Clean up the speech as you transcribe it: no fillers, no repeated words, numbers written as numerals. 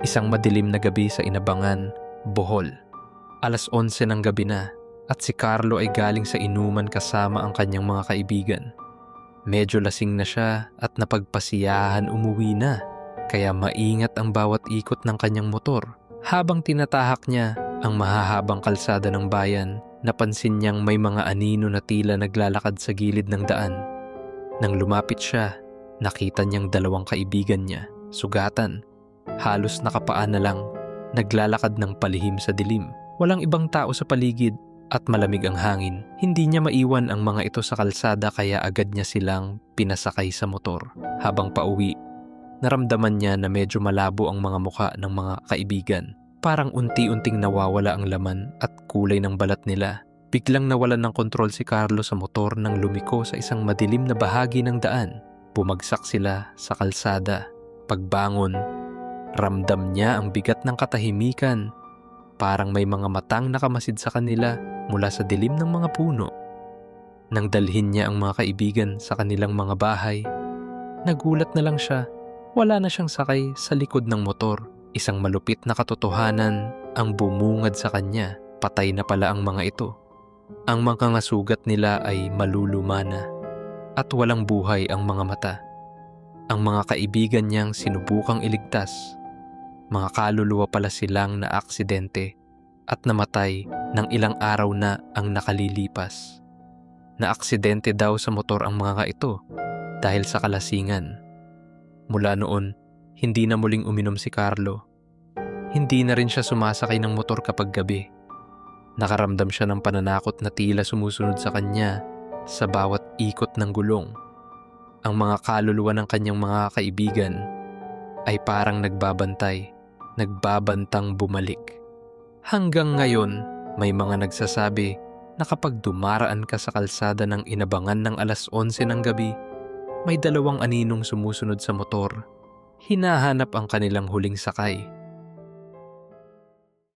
Isang madilim na gabi sa Inabangan, Bohol. 11:00 ng gabi na at si Carlo ay galing sa inuman kasama ang kanyang mga kaibigan. Medyo lasing na siya at napagpasiyahan umuwi na, kaya maingat ang bawat ikot ng kanyang motor. Habang tinatahak niya ang mahahabang kalsada ng bayan, napansin niyang may mga anino na tila naglalakad sa gilid ng daan. Nang lumapit siya, nakita niyang 2 kaibigan niya, sugatan, halos nakapaa na lang, naglalakad ng palihim sa dilim. Walang ibang tao sa paligid at malamig ang hangin. Hindi niya maiwan ang mga ito sa kalsada kaya agad niya silang pinasakay sa motor. Habang pauwi, naramdaman niya na medyo malabo ang mga muka ng mga kaibigan. Parang unti-unting nawawala ang laman at kulay ng balat nila. Biglang nawalan ng kontrol si Carlo sa motor nang lumiko sa isang madilim na bahagi ng daan. Bumagsak sila sa kalsada. Pagbangon, ramdam niya ang bigat ng katahimikan. Parang may mga matang nakamasid sa kanila mula sa dilim ng mga puno. Nang dalhin niya ang mga kaibigan sa kanilang mga bahay, nagulat na lang siya. Wala na siyang sakay sa likod ng motor. Isang malupit na katotohanan ang bumungad sa kanya. Patay na pala ang mga ito. Ang mga sugat nila ay maluluma na at walang buhay ang mga mata. Ang mga kaibigan niyang sinubukang iligtas, mga kaluluwa pala silang naaksidente at namatay ng ilang araw na ang nakalilipas. Naaksidente daw sa motor ang mga ito dahil sa kalasingan. Mula noon, hindi na muling uminom si Carlo. Hindi na rin siya sumasakay ng motor kapag gabi. Nakaramdam siya ng pananakot na tila sumusunod sa kanya sa bawat ikot ng gulong. Ang mga kaluluwa ng kanyang mga kaibigan ay parang nagbabantang bumalik. Hanggang ngayon, may mga nagsasabi na kapag dumaraan ka sa kalsada ng Inabangan ng 11:00 ng gabi, may 2 aninong sumusunod sa motor. Hinahanap ang kanilang huling sakay.